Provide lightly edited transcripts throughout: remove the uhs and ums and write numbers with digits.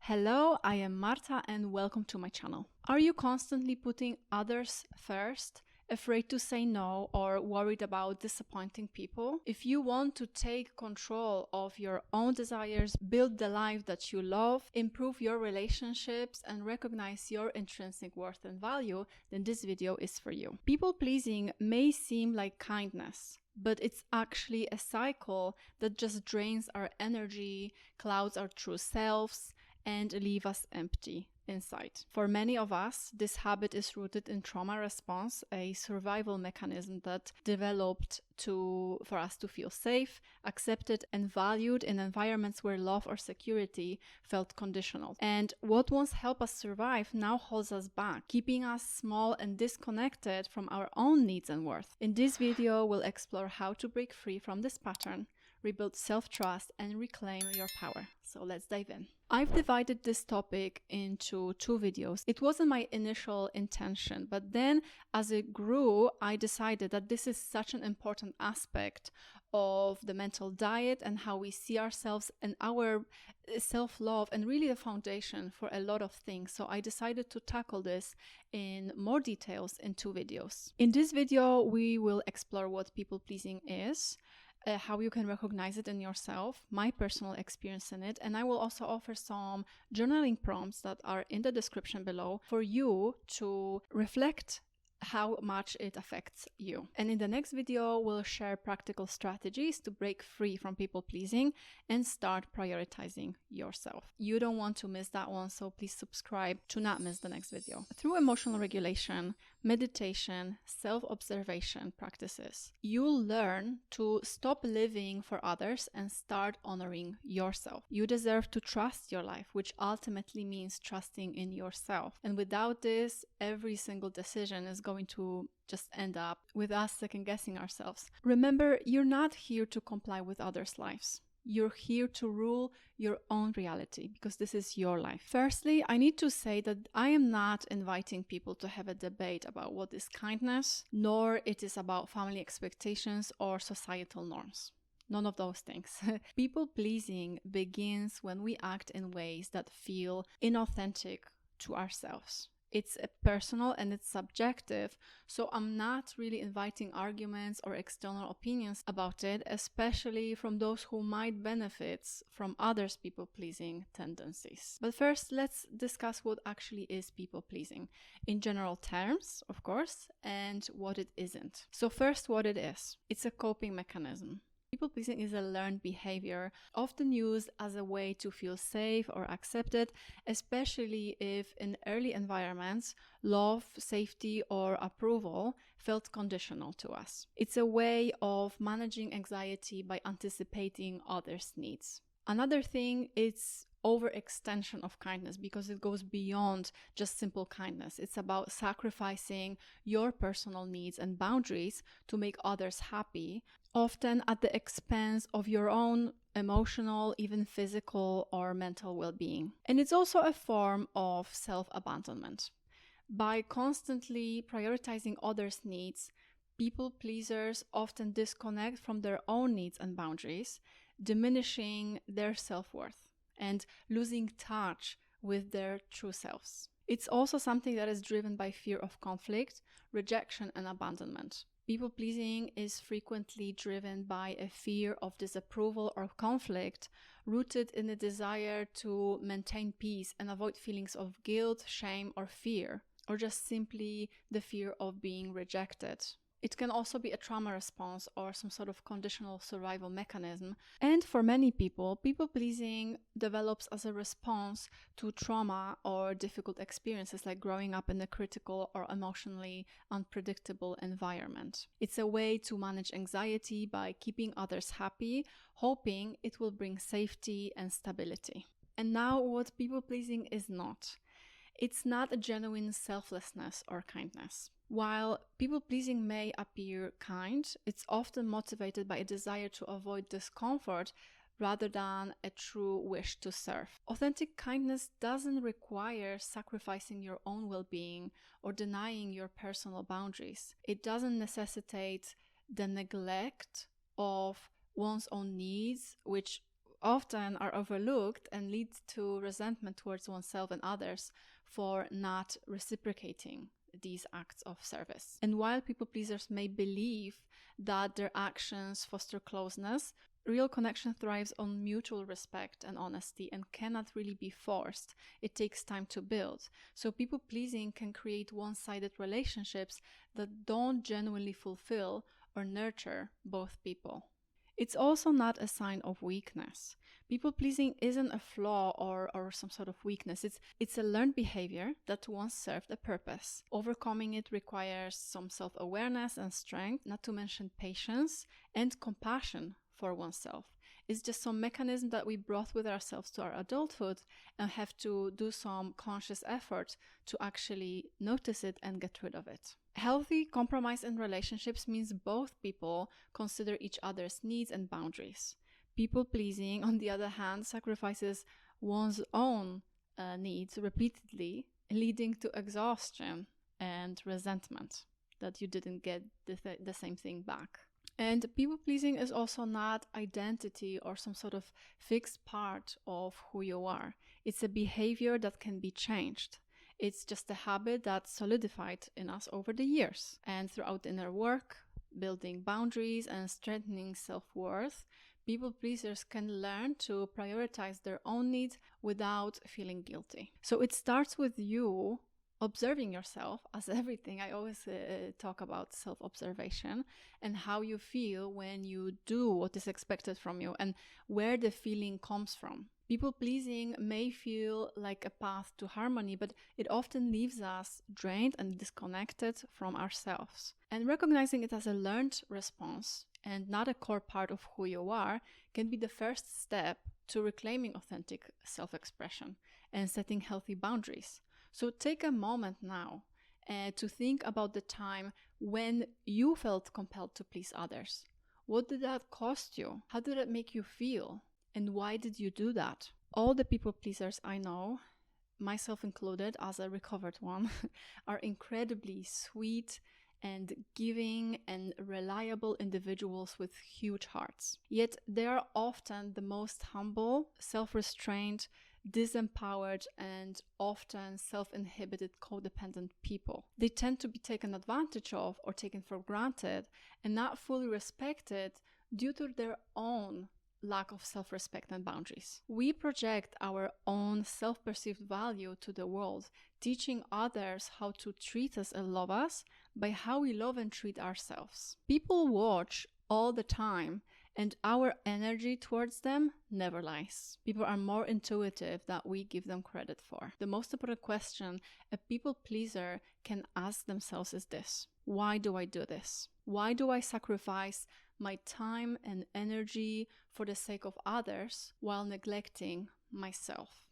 Hello, I am Marta and welcome to my channel. Are you constantly putting others first, afraid to say no, or worried about disappointing people? If you want to take control of your own desires, build the life that you love, improve your relationships, and recognize your intrinsic worth and value, then this video is for you. People pleasing may seem like kindness, but it's actually a cycle that just drains our energy, clouds our true selves, and leave us empty inside. For many of us, this habit is rooted in trauma response, a survival mechanism that developed for us to feel safe, accepted, and valued in environments where love or security felt conditional. And what once helped us survive now holds us back, keeping us small and disconnected from our own needs and worth. In this video, we'll explore how to break free from this pattern, rebuild self-trust, and reclaim your power. So let's dive in. I've divided this topic into two videos. It wasn't my initial intention, but then as it grew, I decided that this is such an important aspect of the mental diet and how we see ourselves and our self-love, and really the foundation for a lot of things. So I decided to tackle this in more details in two videos. In this video, we will explore what people-pleasing is, how you can recognize it in yourself, my personal experience in it, and I will also offer some journaling prompts that are in the description below for you to reflect how much it affects you. And in the next video, we'll share practical strategies to break free from people pleasing and start prioritizing yourself. You don't want to miss that one, so please subscribe to not miss the next video. Through emotional regulation, meditation, self-observation practices, you'll learn to stop living for others and start honoring yourself. You deserve to trust your life, which ultimately means trusting in yourself. And without this, every single decision is going to just end up with us second-guessing ourselves. Remember, you're not here to comply with others' lives. You're here to rule your own reality because this is your life. Firstly, I need to say that I am not inviting people to have a debate about what is kindness, nor it is about family expectations or societal norms. None of those things. People-pleasing begins when we act in ways that feel inauthentic to ourselves. It's personal and it's subjective, so I'm not really inviting arguments or external opinions about it, especially from those who might benefit from others' people-pleasing tendencies. But first, let's discuss what actually is people-pleasing in general terms, of course, and what it isn't. So first, what it is. It's a coping mechanism. People-pleasing is a learned behavior, often used as a way to feel safe or accepted, especially if in early environments, love, safety, or approval felt conditional to us. It's a way of managing anxiety by anticipating others' needs. Another thing, it's overextension of kindness because it goes beyond just simple kindness. It's about sacrificing your personal needs and boundaries to make others happy, often at the expense of your own emotional, even physical or mental well-being. And it's also a form of self-abandonment. By constantly prioritizing others' needs, people pleasers often disconnect from their own needs and boundaries, diminishing their self-worth and losing touch with their true selves. It's also something that is driven by fear of conflict, rejection, and abandonment. People-pleasing is frequently driven by a fear of disapproval or conflict, rooted in a desire to maintain peace and avoid feelings of guilt, shame, or fear, or just simply the fear of being rejected. It can also be a trauma response or some sort of conditional survival mechanism. And for many people, people-pleasing develops as a response to trauma or difficult experiences like growing up in a critical or emotionally unpredictable environment. It's a way to manage anxiety by keeping others happy, hoping it will bring safety and stability. And now what people-pleasing is not. It's not a genuine selflessness or kindness. While people-pleasing may appear kind, it's often motivated by a desire to avoid discomfort rather than a true wish to serve. Authentic kindness doesn't require sacrificing your own well-being or denying your personal boundaries. It doesn't necessitate the neglect of one's own needs, which often are overlooked and lead to resentment towards oneself and others for not reciprocating these acts of service. And while people pleasers may believe that their actions foster closeness, real connection thrives on mutual respect and honesty and cannot really be forced. It takes time to build. So people pleasing can create one-sided relationships that don't genuinely fulfill or nurture both people. It's also not a sign of weakness. People pleasing isn't a flaw or some sort of weakness. It's a learned behavior that once served a purpose. Overcoming it requires some self-awareness and strength, not to mention patience and compassion for oneself. It's just some mechanism that we brought with ourselves to our adulthood and have to do some conscious effort to actually notice it and get rid of it. Healthy compromise in relationships means both people consider each other's needs and boundaries. People pleasing, on the other hand, sacrifices one's own needs repeatedly, leading to exhaustion and resentment that you didn't get the same thing back. And people pleasing is also not identity or some sort of fixed part of who you are. It's a behavior that can be changed. It's just a habit that solidified in us over the years. And throughout inner work, building boundaries and strengthening self-worth, people pleasers can learn to prioritize their own needs without feeling guilty. So it starts with you observing yourself as everything. I always talk about self-observation and how you feel when you do what is expected from you and where the feeling comes from. People pleasing may feel like a path to harmony, but it often leaves us drained and disconnected from ourselves. And recognizing it as a learned response and not a core part of who you are can be the first step to reclaiming authentic self-expression and setting healthy boundaries. So take a moment now to think about the time when you felt compelled to please others. What did that cost you? How did it make you feel? And why did you do that? All the people pleasers I know, myself included as a recovered one, are incredibly sweet and giving and reliable individuals with huge hearts. Yet they are often the most humble, self-restrained, disempowered, and often self-inhibited codependent people. They tend to be taken advantage of or taken for granted and not fully respected due to their own lack of self-respect and boundaries. We project our own self-perceived value to the world, teaching others how to treat us and love us by how we love and treat ourselves. People watch all the time, and our energy towards them never lies. People are more intuitive than we give them credit for. The most important question a people pleaser can ask themselves is this: why do I do this? Why do I sacrifice my time and energy for the sake of others while neglecting myself?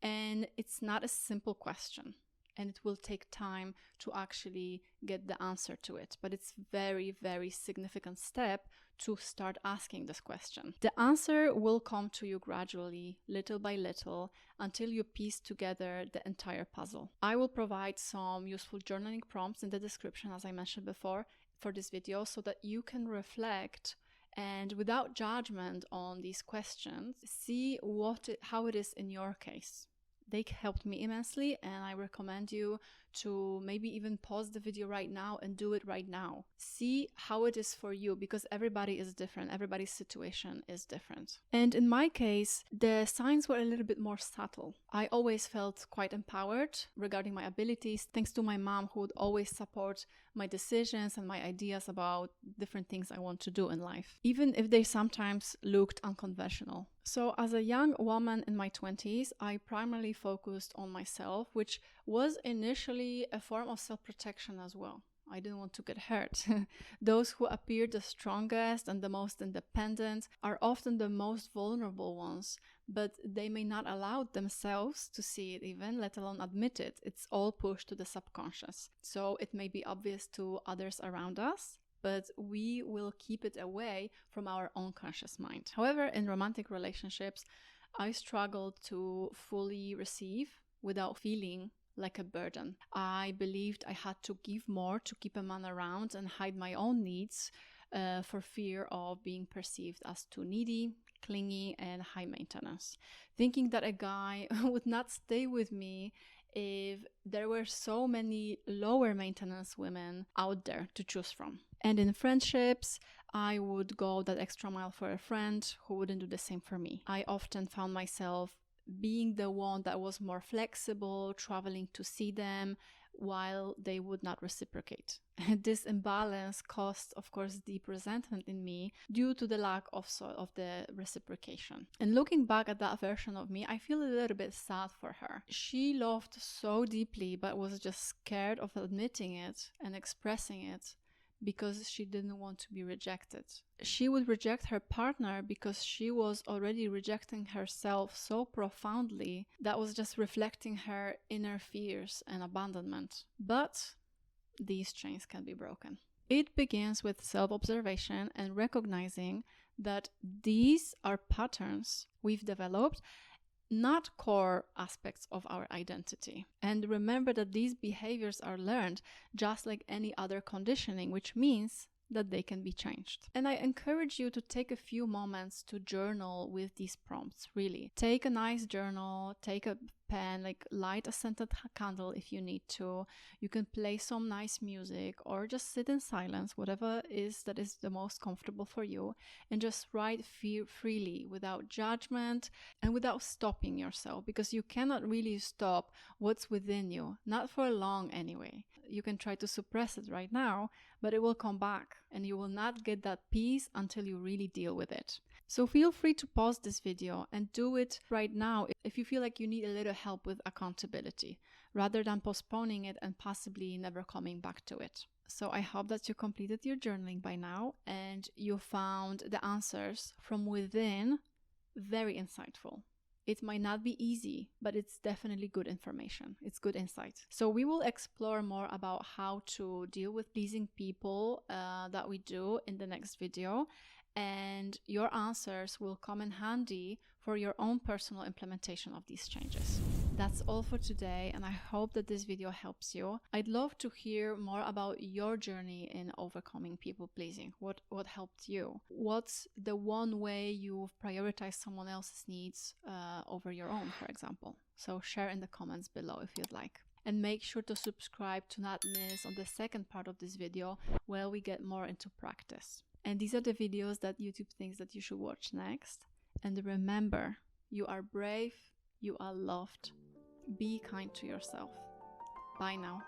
And it's not a simple question, and it will take time to actually get the answer to it. But it's very, very significant step to start asking this question. The answer will come to you gradually, little by little, until you piece together the entire puzzle. I will provide some useful journaling prompts in the description, as I mentioned before, for this video, so that you can reflect and without judgment on these questions, see how it is in your case. They helped me immensely, and I recommend you to maybe even pause the video right now and do it right now. See how it is for you, because everybody is different. Everybody's situation is different. And in my case, the signs were a little bit more subtle. I always felt quite empowered regarding my abilities, thanks to my mom, who would always support my decisions and my ideas about different things I want to do in life, even if they sometimes looked unconventional. So as a young woman in my 20s, I primarily focused on myself, which was initially a form of self-protection as well. I didn't want to get hurt. Those who appear the strongest and the most independent are often the most vulnerable ones, but they may not allow themselves to see it even, let alone admit it. It's all pushed to the subconscious. So it may be obvious to others around us, but we will keep it away from our own conscious mind. However, in romantic relationships, I struggled to fully receive without feeling like a burden. I believed I had to give more to keep a man around and hide my own needs for fear of being perceived as too needy, clingy, and high maintenance, thinking that a guy would not stay with me if there were so many lower maintenance women out there to choose from. And in friendships, I would go that extra mile for a friend who wouldn't do the same for me. I often found myself being the one that was more flexible, traveling to see them, while they would not reciprocate. And this imbalance caused, of course, deep resentment in me due to the lack of the reciprocation. And looking back at that version of me, I feel a little bit sad for her. She loved so deeply, but was just scared of admitting it and expressing it because she didn't want to be rejected. She would reject her partner because she was already rejecting herself so profoundly that was just reflecting her inner fears and abandonment. But these chains can be broken. It begins with self-observation and recognizing that these are patterns we've developed, not core aspects of our identity. And remember that these behaviors are learned just like any other conditioning, which means that they can be changed. And I encourage you to take a few moments to journal with these prompts, really. Take a nice journal, take a pen, like light a scented candle if you need to. You can play some nice music or just sit in silence, whatever is that is the most comfortable for you, and just write freely without judgment and without stopping yourself, because you cannot really stop what's within you, not for long anyway. You can try to suppress it right now, but it will come back and you will not get that peace until you really deal with it. So feel free to pause this video and do it right now if you feel like you need a little help with accountability, rather than postponing it and possibly never coming back to it. So I hope that you completed your journaling by now and you found the answers from within very insightful. It might not be easy, but it's definitely good information. It's good insight. So we will explore more about how to deal with pleasing people that we do in the next video. And your answers will come in handy for your own personal implementation of these changes. That's all for today, and I hope that this video helps you. I'd love to hear more about your journey in overcoming people pleasing. What helped you? What's the one way you've prioritized someone else's needs over your own, for example? So share in the comments below if you'd like. And make sure to subscribe to not miss on the second part of this video where we get more into practice. And these are the videos that YouTube thinks that you should watch next. And remember, you are brave, you are loved. Be kind to yourself. Bye now.